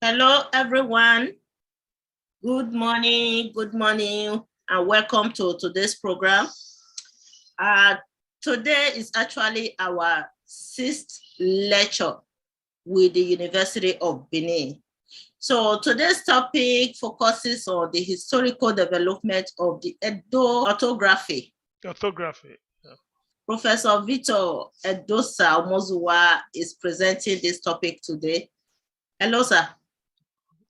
Hello, everyone. Good morning, and welcome to today's program. Today is actually our 6th lecture with the University of Benin. So today's topic focuses on the historical development of the Edo Orthography. Professor Victor Edosa Omozuwa is presenting this topic today. Hello, sir.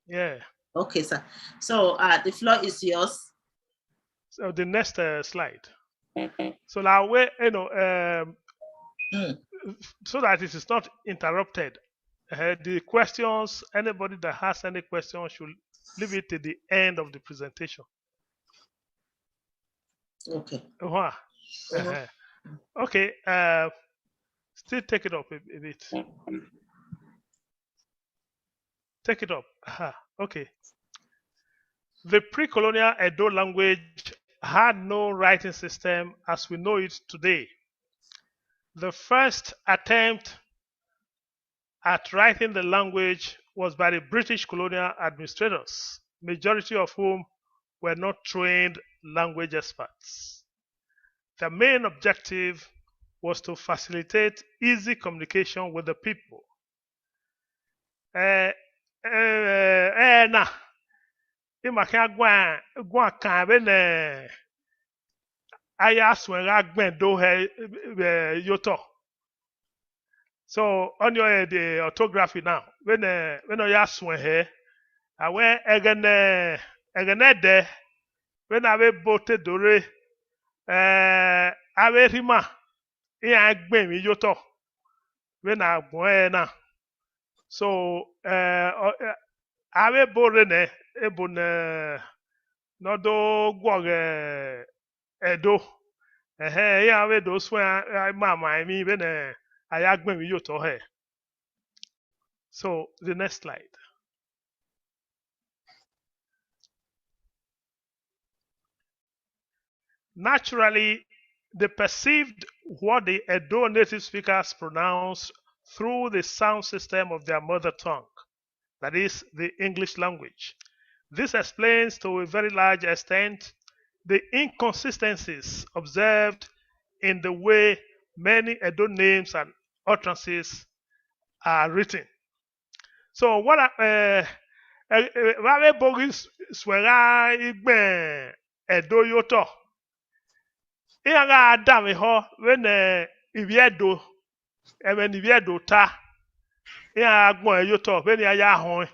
Yeah. Okay, sir. So the floor is yours. So the next slide. So now we, so that it is not interrupted. The questions, anybody that has any questions should leave it to the end of the presentation. Okay. Okay. Still take it up a bit. Take it up. Okay. The pre-colonial Edo language had no writing system as we know it today. The first attempt at writing the language was by the British colonial administrators, majority of whom were not trained language experts. The main objective was to facilitate easy communication with the people. Na imaka gwa kan be na aya aswen agben do he yoto. So on your the orthography now, when you aswen he, awe egene de when awe bote dore awe rima iya agben mi yoto when agbon na. So awe bore ne ebo ne nodo gwo edo ya awe do swen mama mi be ne ayagben mi yoto he. So the next slide. Naturally, they perceived what the Edo native speakers pronounced through the sound system of their mother tongue, that is, the English language. This explains to a very large extent the inconsistencies observed in the way many Edo names and utterances are written. So, what Boris Swera Igben Edo Yoto? Ịgha adam ho when iviedo even iviedo ta ya agbon yoto when ya ho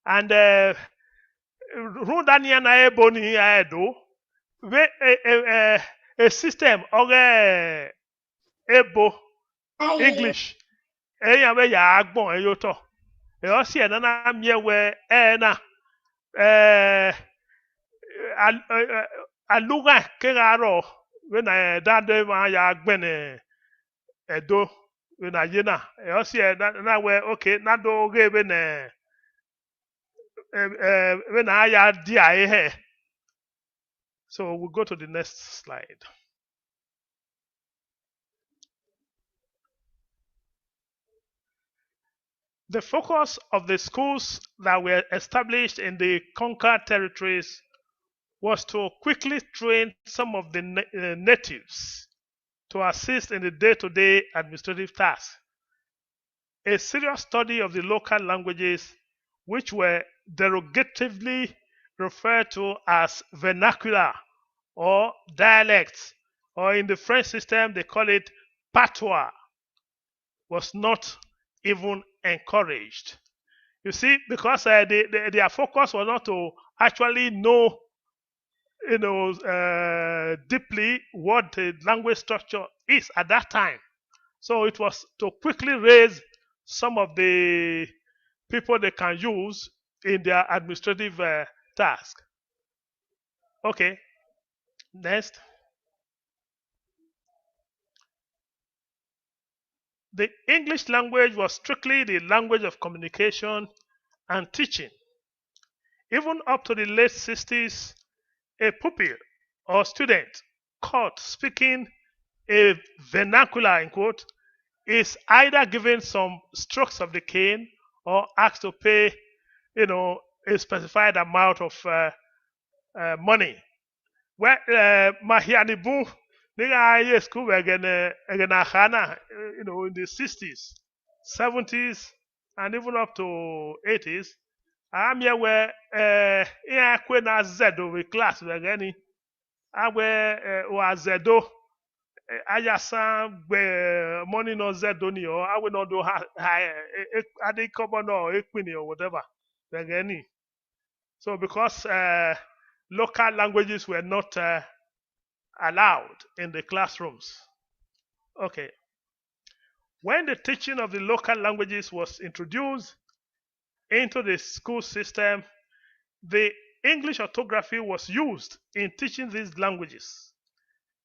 and rundania na ebo ni ya edo we a system oge ebo English ya we ya agbon yoto e o si na na miewe na aluga kegaro when that day ya gbene edo when yena e si na we okay na do ge be ne when ya di he. So we'll go to the next slide. The focus of the schools that were established in the conquered territories was to quickly train some of the natives to assist in the day-to-day administrative tasks. A serious study of the local languages, which were derogatively referred to as vernacular or dialects, or in the French system they call it patois, was not even encouraged. You see, because their focus was not to actually know deeply what the language structure is at that time. So it was to quickly raise some of the people they can use in their administrative task. Okay, next. The English language was strictly the language of communication and teaching. Even up to the late 60s, a pupil or student caught speaking a vernacular in quote is either given some strokes of the cane or asked to pay a specified amount of money. Well, Mahianibu, they school again, in the 60s, 70s, and even up to 80s. I'm here where, yeah, when I zedo with class, again, I was zedo. Ayasa money no zedo ni or I will not do high, I think common or equine or whatever. Again, so because local languages were not allowed in the classrooms. Okay. When the teaching of the local languages was introduced into the school system, the English orthography was used in teaching these languages.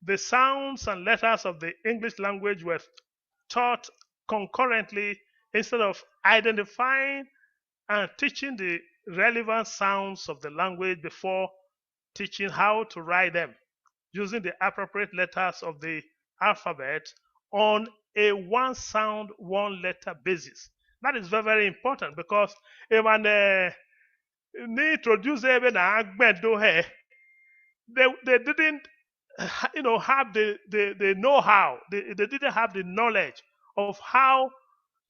The sounds and letters of the English language were taught concurrently instead of identifying and teaching the relevant sounds of the language before teaching how to write them using the appropriate letters of the alphabet on a one sound, one letter basis. That is very, very important because when they introduce even Agbedo here, they didn't have the know-how. They didn't have the knowledge of how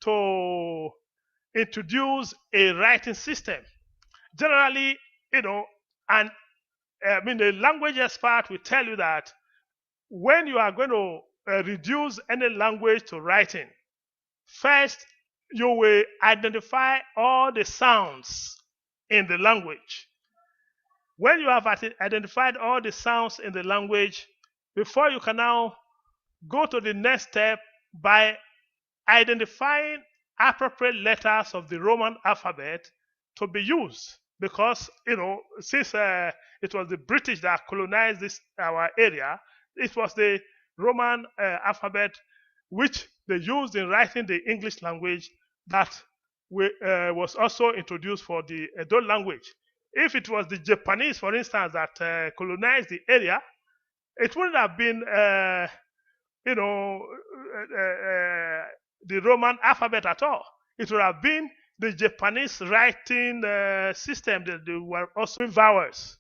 to introduce a writing system. Generally, and I mean the language expert will tell you that when you are going to reduce any language to writing, first you will identify all the sounds in the language. When you have identified all the sounds in the language, before you can now go to the next step by identifying appropriate letters of the Roman alphabet to be used. Because, since it was the British that colonized our area, it was the Roman alphabet which they used in writing the English language that was also introduced for the Edo language. If it was the Japanese, for instance, that colonized the area, it wouldn't have been, the Roman alphabet at all. It would have been the Japanese writing system that they were also vowels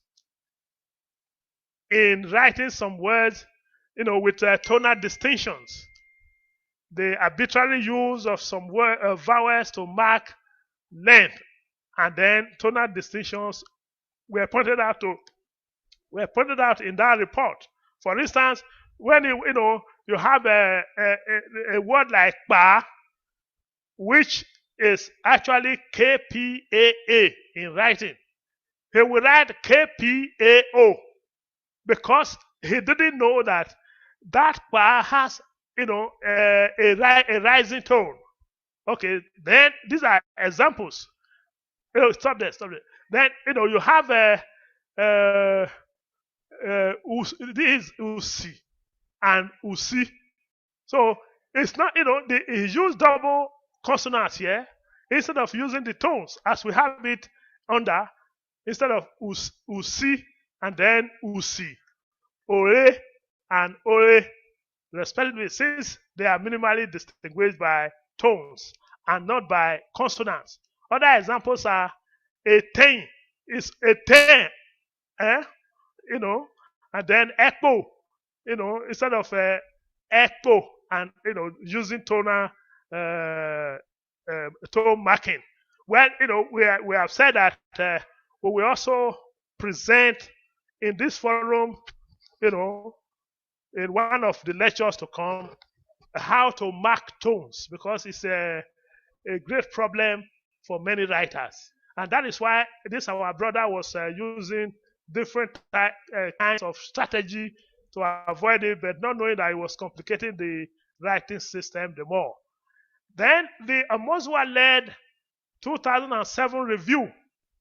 in writing some words, with tonal distinctions. The arbitrary use of some vowels to mark length, and then tonal distinctions were pointed out in that report. For instance, when you have a word like ba, which is actually KPAA in writing, he will write KPAO because he didn't know that ba has a rising tone. Okay, then these are examples. Stop there. Then you have this is usi and usi. So it's not they use double consonants here instead of using the tones as we have it under, instead of usi and then usi, ore and ore respectively, since they are minimally distinguished by tones and not by consonants. Other examples are a ten is a ten, eh? And then echo, instead of echo and using tonal tone marking. Well, we have said that we will also present in this forum, in one of the lectures to come, how to mark tones because it's a great problem for many writers. And that is why our brother was using different kinds of strategy to avoid it, but not knowing that it was complicating the writing system the more. Then the Amozua-led 2007 review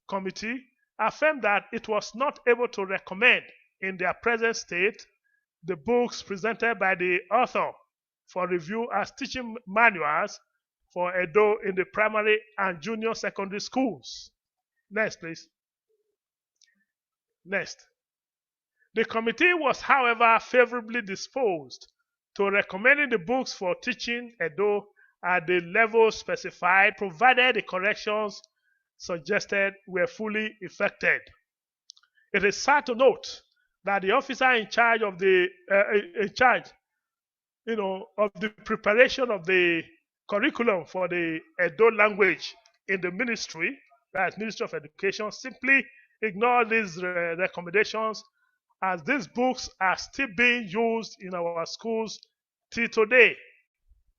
committee affirmed that it was not able to recommend in their present state the books presented by the author for review as teaching manuals for Edo in the primary and junior secondary schools. Next, please. Next. The committee was, however, favorably disposed to recommending the books for teaching Edo at the level specified, provided the corrections suggested were fully effected. It is sad to note that the officer in charge of the of the preparation of the curriculum for the Edo language in the ministry, that's Ministry of Education, simply ignored these recommendations, as these books are still being used in our schools till today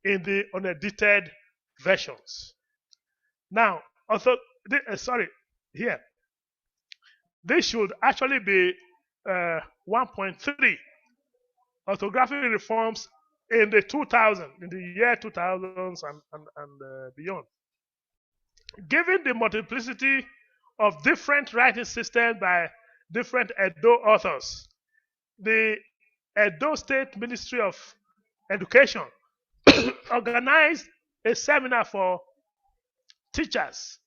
in the unedited versions. Now, also, here, this should actually be 1.3 orthography reforms in the 2000, in the year 2000s and beyond. Given the multiplicity of different writing systems by different Edo authors, the Edo State Ministry of Education organized a seminar for teachers.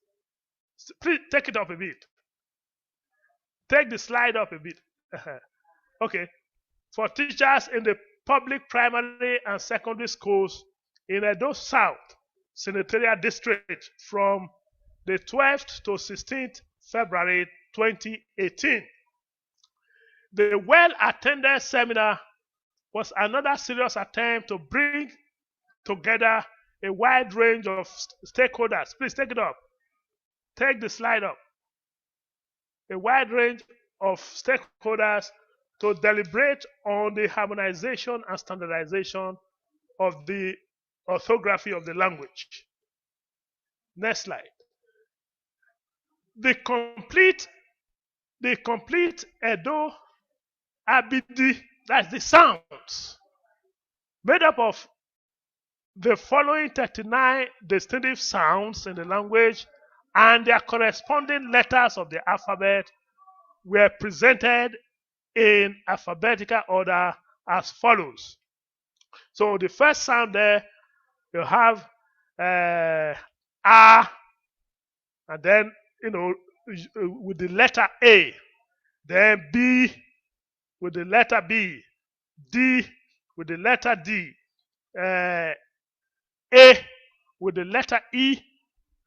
Please take it up a bit. Take the slide up a bit. Okay. For teachers in the public primary and secondary schools in Edo South Senatorial District from the 12th to 16th February 2018. The well-attended seminar was another serious attempt to bring together a wide range of stakeholders. Please take it up. Take the slide up. A wide range of stakeholders to deliberate on the harmonization and standardization of the orthography of the language. Next slide. The complete Edo Abidi, that's the sounds, made up of the following 39 distinctive sounds in the language and their corresponding letters of the alphabet, were presented in alphabetical order as follows. So the first sound there, you have A, and then with the letter A, then B with the letter B, D with the letter D, A with the letter E,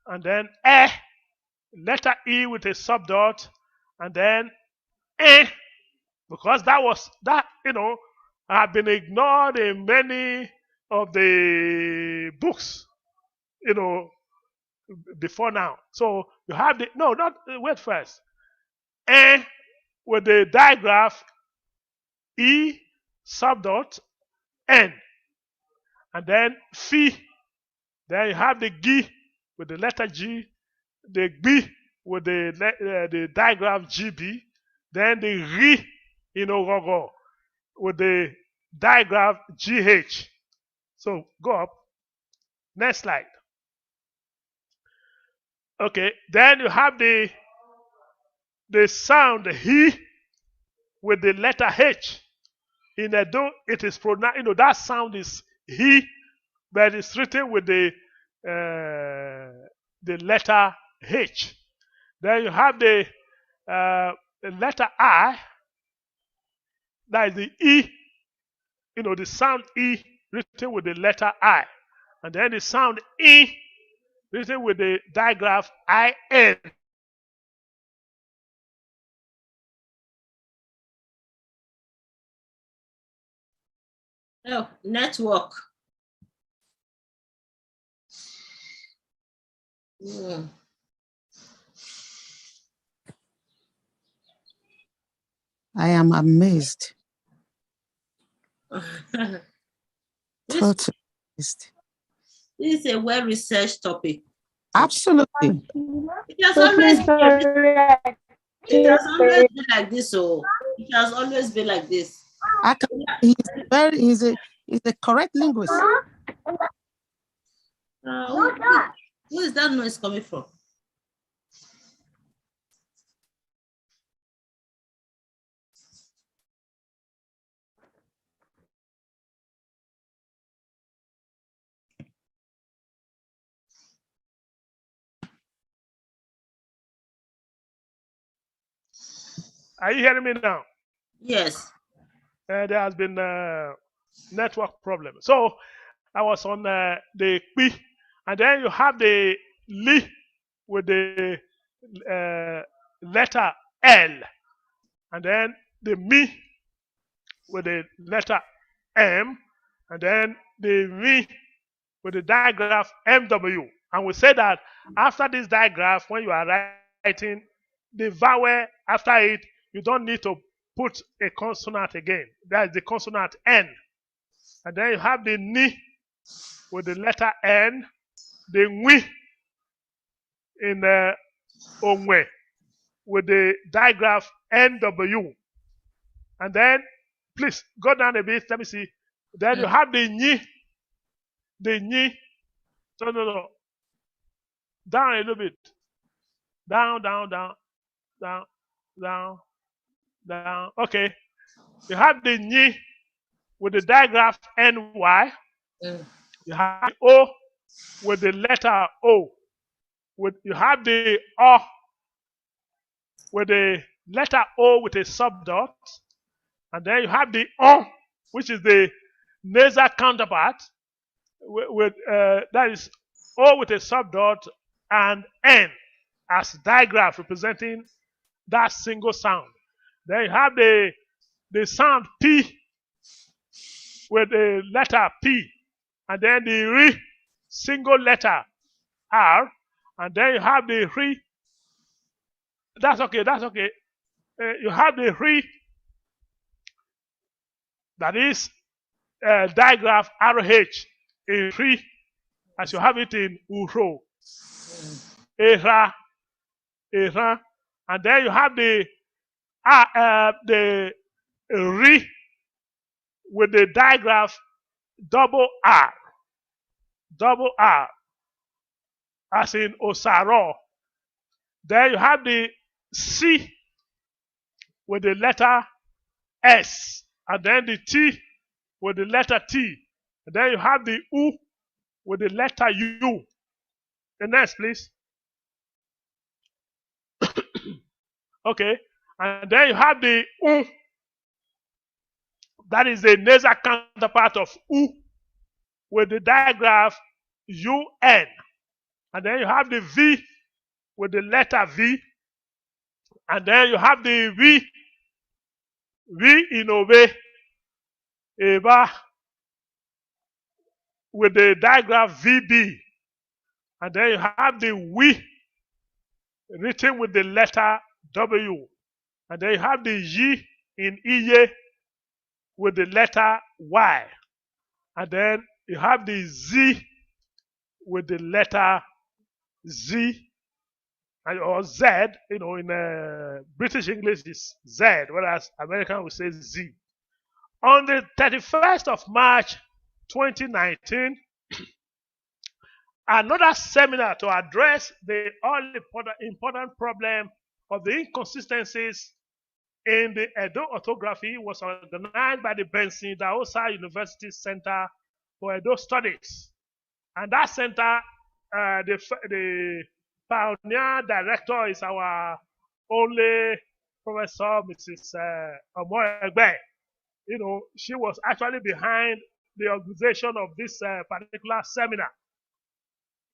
and then letter E with a subdot, and then because that have been ignored in many of the books, before now. So you have wait first. With the digraph E subdot N, and then phi. Then you have the G with the letter G, the B with the digraph GB, then the RI Rogo with the digraph GH. So go up. Next slide. Okay, then you have the sound he with the letter H. In Edo, it is pronounced, that sound is he, but it's written with the letter H. Then you have the letter I, that is the E, the sound E written with the letter I. And then the sound E written with the digraph IN. Oh, network. I am amazed. Totally amazed. This is a well-researched topic. Absolutely. It has always been like this. So it has always been like this. He's a correct linguist. Where is that noise coming from? Are you hearing me now? Yes. There has been a network problem. So I was on the P, and then you have the Li with the letter L, and then the me with the letter M, and then the me with the digraph MW. And we say that after this digraph, when you are writing the vowel after it, you don't need to put a consonant again. That is the consonant N. And then you have the ni with the letter N, the nwi in the onwe with the digraph NW. And then, please go down a bit. Let me see. Then you have the ni. No. Down a little bit. Down. Okay. You have the ni with the digraph NY. You have the O with the letter O. You have the O with the letter O with a subdot. And then you have the O, which is the nasal counterpart, that is O with a subdot and N as digraph representing that single sound. Then you have the sound P with the letter P, and then the R single letter R, and then you have the R. That's okay. You have the R that is digraph RH in R as you have it in Uro. Era, and then you have the R with the digraph double R, as in Osaro. Then you have the C with the letter S, and then the T with the letter T, and then you have the U with the letter U. The next, please. Okay, and then you have the U, that is the nasal counterpart of U with the digraph UN, and then you have the V with the letter V, and then you have the V in Obe, Eba, with the digraph VB, and then you have the we written with the letter W, and then you have the Y in Iye with the letter Y, and then you have the Z with the letter Z or Z. In British English is Z, whereas American will say Z. On the 31st of March 2019, another seminar to address the all-important problem of the inconsistencies in the Edo Orthography was organized by the Benson Daosa University Center for Edo Studies. And that center, the pioneer director is our only Professor Mrs. Omoegbe. She was actually behind the organization of this particular seminar.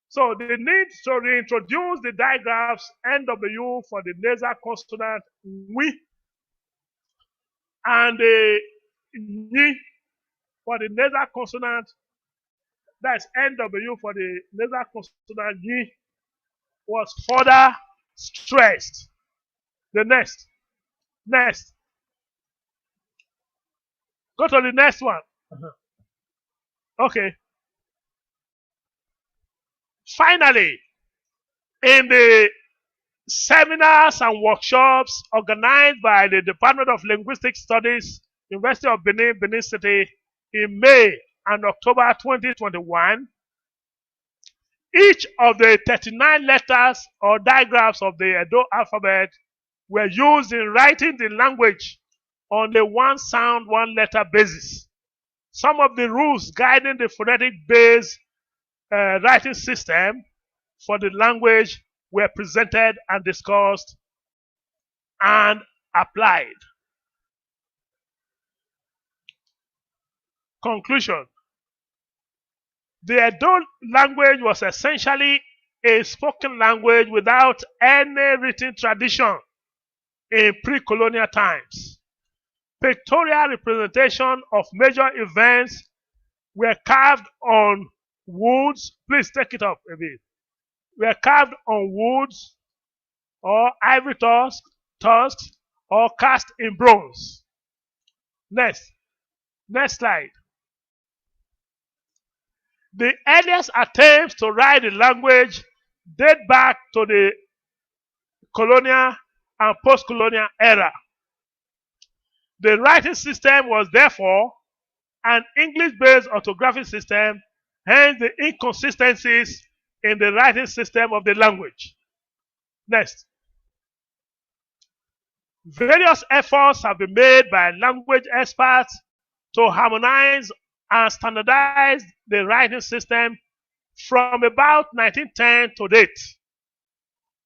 So the need to reintroduce the digraphs NW for the nasal consonant we and the ni for the nasal consonant, that's NW for the nasal consonant ni, was further stressed. The next. Go to the next one. Okay. Finally, in the seminars and workshops organized by the Department of Linguistic Studies, University of Benin, Benin City, in May and October 2021, each of the 39 letters or digraphs of the Edo alphabet were used in writing the language on a one sound, one letter basis. Some of the rules guiding the phonetic-based writing system for the language were presented and discussed and applied. Conclusion. The Edo language was essentially a spoken language without any written tradition in pre-colonial times. Pictorial representation of major events were carved on woods. Please take it up a bit. Were carved on woods or ivory tusks or cast in bronze. Next slide. The earliest attempts to write the language date back to the colonial and post-colonial era. The writing system was therefore an English-based orthographic system, hence the inconsistencies in the writing system of the language. Next. Various efforts have been made by language experts to harmonize and standardize the writing system from about 1910 to date.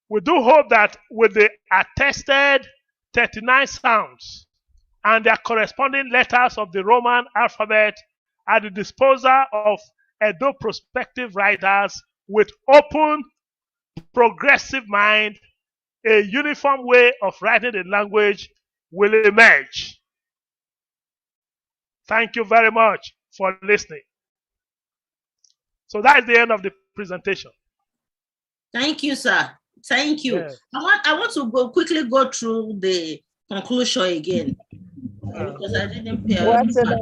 We do hope that with the attested 39 sounds and their corresponding letters of the Roman alphabet at the disposal of Edo prospective writers with open, progressive mind, a uniform way of writing the language will emerge. Thank you very much for listening. So that is the end of the presentation. Thank you, sir. Thank you. Yeah. I want to quickly go through the conclusion again because I didn't pay attention.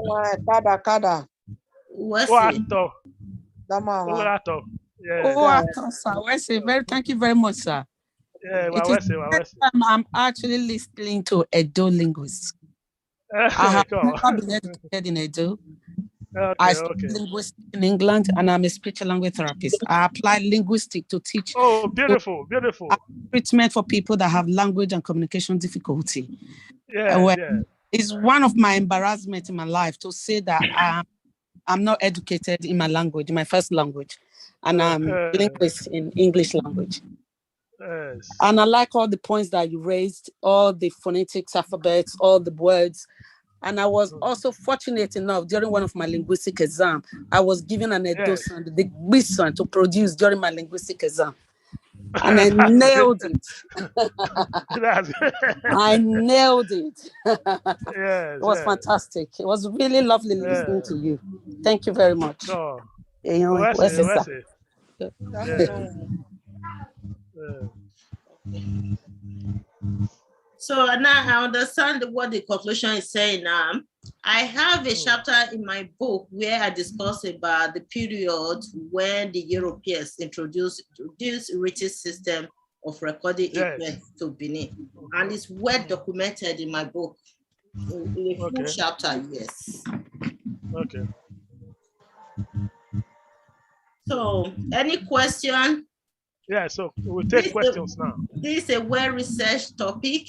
Thank you very much, sir. I'm actually listening to Edo linguists. I have never been educated in Edo. I studied linguistics in England, and I'm a speech and language therapist. I apply linguistics to teach. Oh, beautiful, beautiful. Treatment for people that have language and communication difficulty. Yeah. It's one of my embarrassments in my life to say that I'm not educated in my language, in my first language, and I'm linguist in English language. Yes. And I like all the points that you raised, all the phonetics, alphabets, all the words. And I was also fortunate enough during one of my linguistic exam, I was given an Edo sound, the big sound to produce during my linguistic exam. And I nailed it. I nailed it. It was fantastic. It was really lovely listening to you. Thank you very much. Oh. So now I understand what the conclusion is saying now. I have a chapter in my book where I discuss about the period when the Europeans introduced this written system of recording events to Benin. And it's well documented in my book. In a full chapter, yes. Okay. So, any question? Yeah, so we'll take questions now. This is a well-researched topic,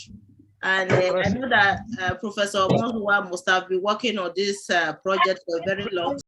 and I know that Professor Monhua must have been working on this project for a very long time.